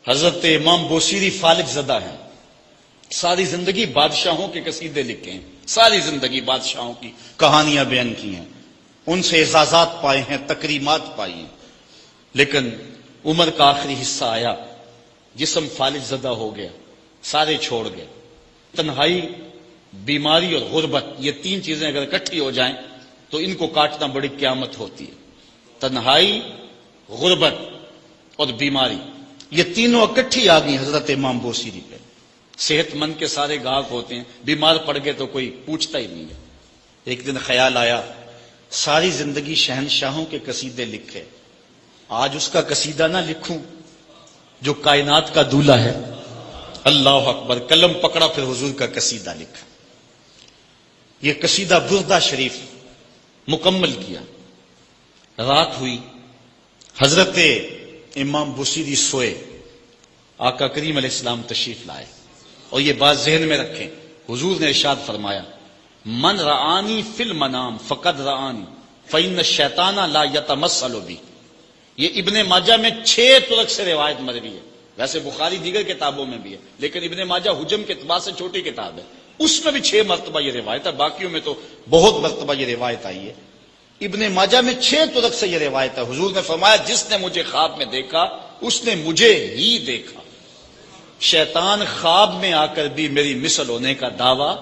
حضرت امام بوصیری فالج زدہ ہیں، ساری زندگی بادشاہوں کے قصیدے لکھے ہیں، ساری زندگی بادشاہوں کی کہانیاں بیان کی ہیں، ان سے اعزازات پائے ہیں، تکریمات پائی ہیں، لیکن عمر کا آخری حصہ آیا، جسم فالج زدہ ہو گیا، سارے چھوڑ گئے۔ تنہائی، بیماری اور غربت، یہ تین چیزیں اگر اکٹھی ہو جائیں تو ان کو کاٹنا بڑی قیامت ہوتی ہے۔ تنہائی، غربت اور بیماری، یہ تینوں اکٹھی آ گئی حضرت امام بوصیری پہ۔ صحت مند کے سارے گاہک ہوتے ہیں، بیمار پڑ گئے تو کوئی پوچھتا ہی نہیں ہے۔ ایک دن خیال آیا، ساری زندگی شہنشاہوں کے قصیدے لکھے، آج اس کا قصیدہ نہ لکھوں جو کائنات کا دولہ ہے۔ اللہ اکبر، قلم پکڑا، پھر حضور کا قصیدہ لکھا۔ یہ قصیدہ بردہ شریف مکمل کیا۔ رات ہوئی، حضرت امام بوصیری سوئے، آقا کریم علیہ السلام تشریف لائے، اور یہ بات ذہن میں رکھیں، حضور نے ارشاد فرمایا، من رآنی فی المنام فقد رآنی فإن الشیطان لا یتمثل بی۔ یہ ابن ماجہ میں 6 طرق سے روایت مروی ہے، ویسے بخاری دیگر کتابوں میں بھی ہے، لیکن ابن ماجہ حجم کے اعتبار سے چھوٹی کتاب ہے، اس میں بھی 6 مرتبہ یہ روایت ہے، باقیوں میں تو بہت مرتبہ یہ روایت آئی ہے۔ ابن ماجہ میں 6 طرق سے یہ روایت ہے۔ حضور نے فرمایا، جس نے مجھے خواب میں دیکھا اس نے مجھے ہی دیکھا، شیطان خواب میں آ کر بھی میری مثل ہونے کا دعویٰ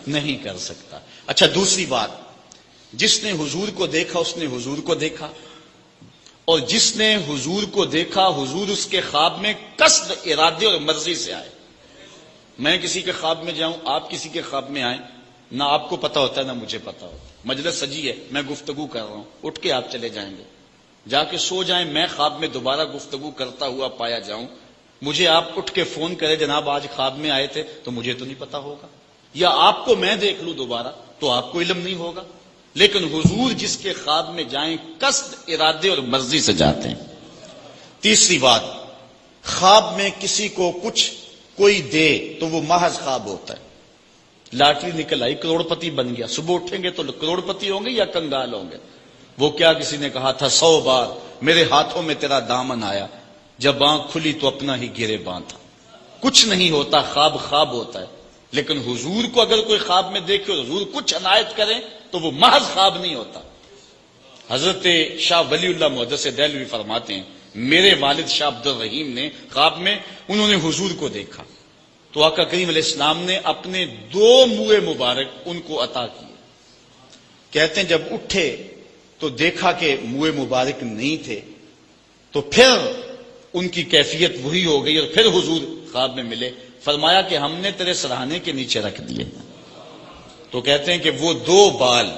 نہیں کر سکتا۔ اچھا، دوسری بات، جس نے حضور کو دیکھا اس نے حضور کو دیکھا، اور جس نے حضور کو دیکھا حضور اس کے خواب میں قصد، ارادے اور مرضی سے آئے۔ میں کسی کے خواب میں جاؤں، آپ کسی کے خواب میں آئیں، نہ آپ کو پتا ہوتا ہے نہ مجھے پتا ہوتا، مجلس سجی ہے، میں گفتگو کر رہا ہوں، اٹھ کے آپ چلے جائیں گے، جا کے سو جائیں، میں خواب میں دوبارہ گفتگو کرتا ہوا پایا جاؤں، مجھے آپ اٹھ کے فون کرے، جناب آج خواب میں آئے تھے، تو مجھے تو نہیں پتا ہوگا، یا آپ کو میں دیکھ لوں دوبارہ تو آپ کو علم نہیں ہوگا۔ لیکن حضور جس کے خواب میں جائیں قصد، ارادے اور مرضی سے جاتے ہیں۔ تیسری بات، خواب میں کسی کو کچھ کوئی دے تو وہ محض خواب ہوتا ہے۔ لاٹری نکل آئی، کروڑ پتی بن گیا، صبح اٹھیں گے تو کروڑ پتی ہوں گے یا کنگال ہوں گے؟ وہ کیا کسی نے کہا تھا 100 بار میرے ہاتھوں میں تیرا دامن آیا، جب آنکھ کھلی تو اپنا ہی گریباں تھا۔ کچھ نہیں ہوتا، خواب خواب ہوتا ہے، لیکن حضور کو اگر کوئی خواب میں دیکھے اور حضور کچھ عنایت کریں تو وہ محض خواب نہیں ہوتا۔ حضرت شاہ ولی اللہ محدث دہلوی فرماتے ہیں، میرے والد شاہ عبد الرحیم نے خواب میں انہوں نے حضور کو دیکھا تو آقا کریم علیہ السلام نے اپنے 2 منہ مبارک ان کو عطا کیے۔ کہتے ہیں جب اٹھے تو دیکھا کہ منہ مبارک نہیں تھے، تو پھر ان کی کیفیت وہی ہو گئی، اور پھر حضور خواب میں ملے، فرمایا کہ ہم نے تیرے سرہانے کے نیچے رکھ دیے۔ تو کہتے ہیں کہ وہ 2 بال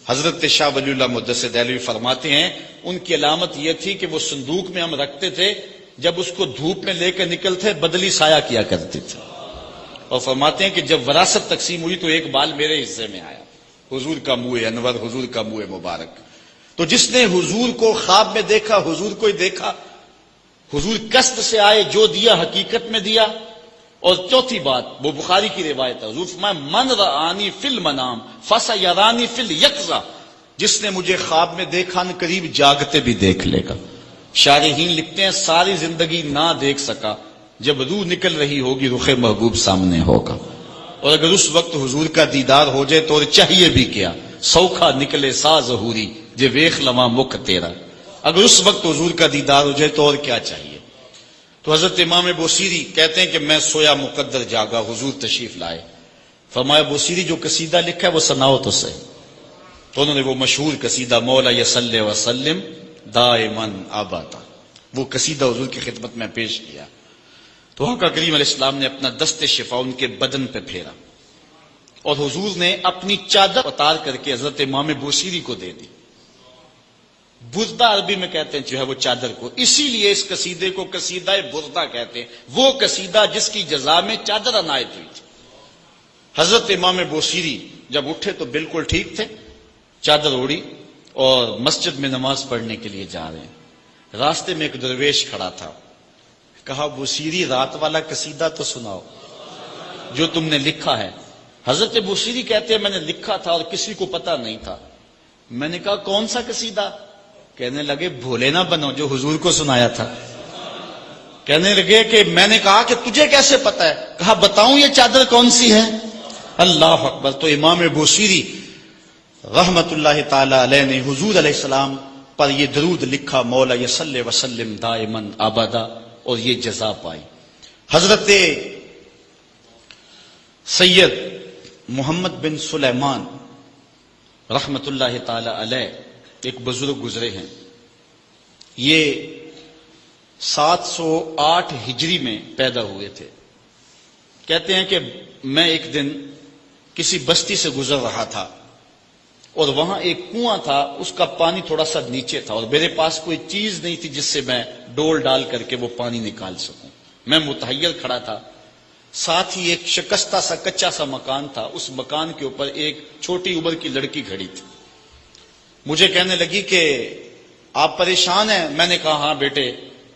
حضرت شاہ ولی اللہ محدث دہلوی فرماتے ہیں ان کی علامت یہ تھی کہ وہ صندوق میں ہم رکھتے تھے، جب اس کو دھوپ میں لے کے نکلتے بدلی سایہ کیا کرتے تھے، اور فرماتے ہیں کہ جب وراثت تقسیم ہوئی تو 1 بال میرے حصے میں آیا، حضور کا منہ انور، حضور کا منہ مبارک۔ تو جس نے حضور کو خواب میں دیکھا حضور کو ہی دیکھا، حضور قصد سے آئے، جو دیا حقیقت میں دیا۔ اور چوتھی بات، وہ بخاری کی روایت ہے، حضور فرمایا، من رآنی فی المنام فسیرانی فی الیقظہ، جس نے مجھے خواب میں دیکھا نہ قریب جاگتے بھی دیکھ لے گا۔ شارحین لکھتے ہیں ساری زندگی نہ دیکھ سکا، جب روح نکل رہی ہوگی رخ محبوب سامنے ہوگا، اور اگر اس وقت حضور کا دیدار ہو جائے تو اور چاہیے بھی کیا، سوکھا نکلے سا ظہوری جے ویخ لواں مکھ تیرا، اگر اس وقت حضور کا دیدار ہو جائے تو اور کیا چاہیے۔ تو حضرت امام بوصیری کہتے ہیں کہ میں سویا مقدر جاگا، حضور تشریف لائے، فرمایا بوصیری جو قصیدہ لکھا ہے وہ سناؤ تو صحیح۔ تو انہوں نے وہ مشہور قصیدہ مولا یصلی وسلم دائماً ابدا، وہ قصیدہ حضور کی خدمت میں پیش کیا۔ تو آقا کریم علیہ السلام نے اپنا دست شفا ان کے بدن پہ پھیرا، اور حضور نے اپنی چادر اتار کر کے حضرت امام بوصیری کو دے دی۔ بردہ عربی میں کہتے ہیں جو ہے وہ چادر کو، اسی لیے اس قصیدے کو قصیدہ بردہ کہتے ہیں، وہ قصیدہ جس کی جزا میں چادر عنایت ہوئی تھی۔ حضرت امام بوصیری جب اٹھے تو بالکل ٹھیک تھے، چادر اوڑی اور مسجد میں نماز پڑھنے کے لیے جا رہے ہیں۔ راستے میں ایک درویش کھڑا تھا، کہا بوصیری رات والا قصیدہ تو سناؤ جو تم نے لکھا ہے۔ حضرت بوصیری کہتے ہیں میں نے لکھا تھا اور کسی کو پتا نہیں تھا۔ میں نے کہا کون سا قصیدہ؟ کہنے لگے بھولے نہ بنو جو حضور کو سنایا تھا۔ کہنے لگے کہ میں نے کہا کہ تجھے کیسے پتا ہے؟ کہا بتاؤں یہ چادر کون سی ہے؟ اللہ اکبر! تو امام بوصیری رحمت اللہ تعالی علیہ نے حضور علیہ السلام پر یہ درود لکھا، مولا یصلی وسلم دائماً ابدا، اور یہ جزا پائی۔ حضرت سید محمد بن سلیمان رحمت اللہ تعالی علیہ ایک بزرگ گزرے ہیں، یہ 708 ہجری میں پیدا ہوئے تھے۔ کہتے ہیں کہ میں ایک دن کسی بستی سے گزر رہا تھا اور وہاں ایک کنواں تھا، اس کا پانی تھوڑا سا نیچے تھا، اور میرے پاس کوئی چیز نہیں تھی جس سے میں ڈول ڈال کر کے وہ پانی نکال سکوں۔ میں متحیر کھڑا تھا، ساتھ ہی ایک شکستہ سا کچا سا مکان تھا، اس مکان کے اوپر ایک چھوٹی عمر کی لڑکی کھڑی تھی۔ مجھے کہنے لگی کہ آپ پریشان ہیں؟ میں نے کہا ہاں بیٹے،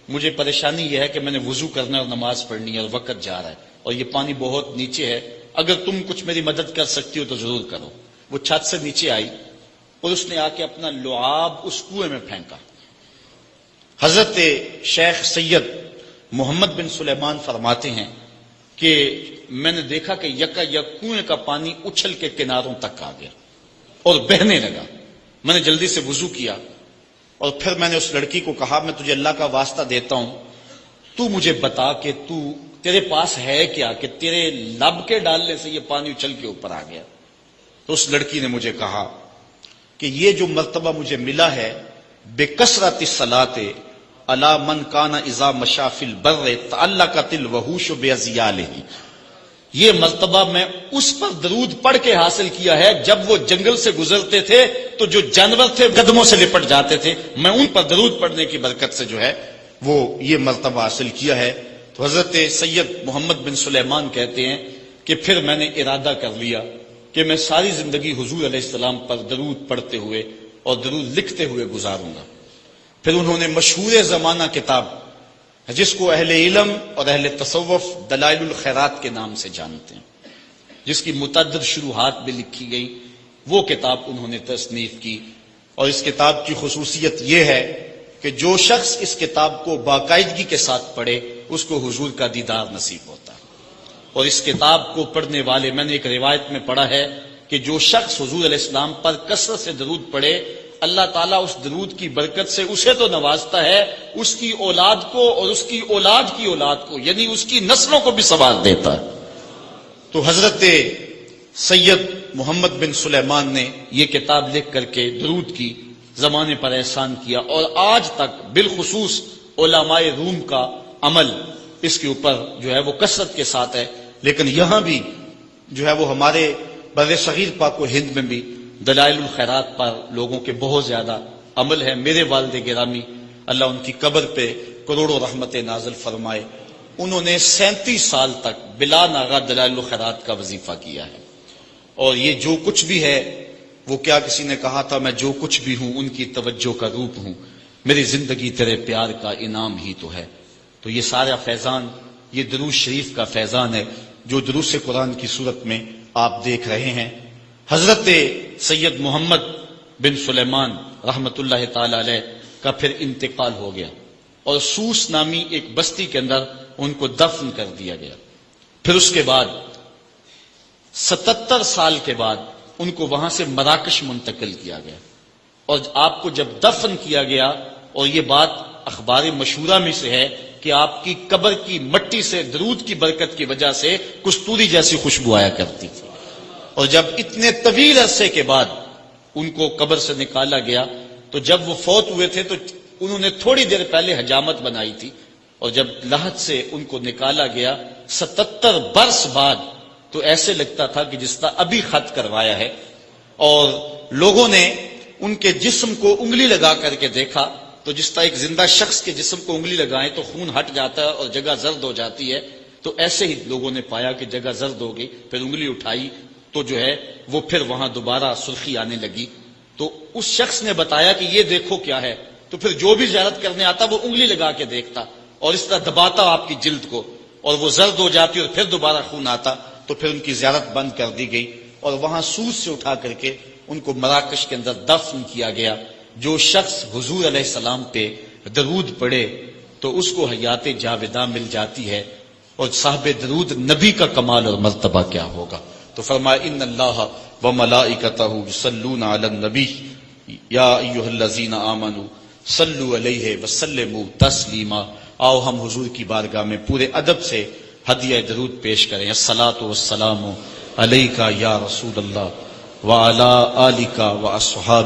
مجھے پریشانی یہ ہے کہ میں نے وضو کرنا اور نماز پڑھنی ہے اور وقت جا رہا ہے اور یہ پانی بہت نیچے ہے، اگر تم کچھ میری مدد کر سکتی ہو تو ضرور کرو۔ وہ چھت سے نیچے آئی اور اس نے آ کے اپنا لعاب اس کنویں میں پھینکا۔ حضرت شیخ سید محمد بن سلیمان فرماتے ہیں کہ میں نے دیکھا کہ یکا یک کنویں کا پانی اچھل کے کناروں تک آ گیا اور بہنے لگا۔ میں نے جلدی سے وضو کیا اور پھر میں نے اس لڑکی کو کہا میں تجھے اللہ کا واسطہ دیتا ہوں، تو مجھے بتا کہ تیرے پاس ہے کیا کہ تیرے لب کے ڈالنے سے یہ پانی اچھل کے اوپر آ گیا؟ تو اس لڑکی نے مجھے کہا کہ یہ جو مرتبہ مجھے ملا ہے، بکثرت الصلاۃ علی من کان اذا مشى فی البر تعلقت الوحوش باذیالہ، یہ مرتبہ میں اس پر درود پڑھ کے حاصل کیا ہے جب وہ جنگل سے گزرتے تھے تو جو جانور تھے قدموں سے لپٹ جاتے تھے، میں ان پر درود پڑھنے کی برکت سے جو ہے وہ یہ مرتبہ حاصل کیا ہے۔ تو حضرت سید محمد بن سلیمان کہتے ہیں کہ پھر میں نے ارادہ کر لیا کہ میں ساری زندگی حضور علیہ السلام پر درود پڑھتے ہوئے اور درود لکھتے ہوئے گزاروں گا۔ پھر انہوں نے مشہور زمانہ کتاب جس کو اہل علم اور اہل تصوف دلائل الخیرات کے نام سے جانتے ہیں، جس کی متعدد شروحات بھی لکھی گئی، وہ کتاب انہوں نے تصنیف کی، اور اس کتاب کی خصوصیت یہ ہے کہ جو شخص اس کتاب کو باقاعدگی کے ساتھ پڑھے اس کو حضور کا دیدار نصیب ہوتا ہے۔ اور اس کتاب کو پڑھنے والے، میں نے ایک روایت میں پڑھا ہے کہ جو شخص حضور علیہ السلام پر کثرت سے درود پڑھے، اللہ تعالیٰ اس درود کی برکت سے اسے تو نوازتا ہے، اس کی اولاد کو اور اس کی اولاد کی اولاد کو، یعنی اس کی نسلوں کو بھی ثواب دیتا ہے۔ تو حضرت سید محمد بن سلیمان نے یہ کتاب لکھ کر کے درود کی زمانے پر احسان کیا، اور آج تک بالخصوص علماء روم کا عمل اس کے اوپر جو ہے وہ کثرت کے ساتھ ہے۔ لیکن یہاں بھی جو ہے وہ ہمارے بر صغیر پاک و ہند میں بھی دلائل الخیرات پر لوگوں کے بہت زیادہ عمل ہے۔ میرے والد گرامی اللہ ان کی قبر پہ کروڑوں رحمت نازل فرمائے، انہوں نے 37 سال تک بلا ناغہ دلائل الخیرات کا وظیفہ کیا ہے، اور یہ جو کچھ بھی ہے وہ کیا کسی نے کہا تھا میں جو کچھ بھی ہوں ان کی توجہ کا روپ ہوں، میری زندگی تیرے پیار کا انعام ہی تو ہے۔ تو یہ سارا فیضان یہ درود شریف کا فیضان ہے جو دروس قرآن کی صورت میں آپ دیکھ رہے ہیں۔ حضرت سید محمد بن سلیمان رحمت اللہ تعالی علیہ کا پھر انتقال ہو گیا، اور سوس نامی ایک بستی کے اندر ان کو دفن کر دیا گیا۔ پھر اس کے بعد 77 سال کے بعد ان کو وہاں سے مراکش منتقل کیا گیا، اور آپ کو جب دفن کیا گیا، اور یہ بات اخبار مشہورہ میں سے ہے کہ آپ کی قبر کی مٹی سے درود کی برکت کی وجہ سے کستوری جیسی خوشبو آیا کرتی تھی، اور جب اتنے طویل عرصے کے بعد ان کو قبر سے نکالا گیا تو جب وہ فوت ہوئے تھے تو انہوں نے تھوڑی دیر پہلے حجامت بنائی تھی، اور جب لحد سے ان کو نکالا گیا 77 برس بعد تو ایسے لگتا تھا کہ جس طرح ابھی خط کروایا ہے، اور لوگوں نے ان کے جسم کو انگلی لگا کر کے دیکھا تو جس طرح ایک زندہ شخص کے جسم کو انگلی لگائیں تو خون ہٹ جاتا ہے اور جگہ زرد ہو جاتی ہے، تو ایسے ہی لوگوں نے پایا کہ جگہ زرد ہو گئی، پھر انگلی اٹھائی تو جو ہے وہ پھر وہاں دوبارہ سرخی آنے لگی۔ تو اس شخص نے بتایا کہ یہ دیکھو کیا ہے، تو پھر جو بھی زیارت کرنے آتا وہ انگلی لگا کے دیکھتا اور اس طرح دباتا آپ کی جلد کو، اور وہ زرد ہو جاتی اور پھر دوبارہ خون آتا، تو پھر ان کی زیارت بند کر دی گئی، اور وہاں سوس سے اٹھا کر کے ان کو مراکش کے اندر دفن کیا گیا۔ جو شخص حضور علیہ السلام پہ درود پڑھے تو اس کو حیات جاوداں مل جاتی ہے، اور صاحب درود نبی کا کمال اور مرتبہ کیا ہوگا؟ تو فرمایا ان اللہ وملائکتہ یصلون علی النبی یا ایھا الذین آمنوا صلوا علیہ وسلموا تسلیما۔ آؤ ہم حضور کی بارگاہ میں پورے ادب سے ہدیہ درود پیش کریں۔ الصلاۃ والسلام علیکہ یا رسول اللہ وعلی آلکہ واصحابہ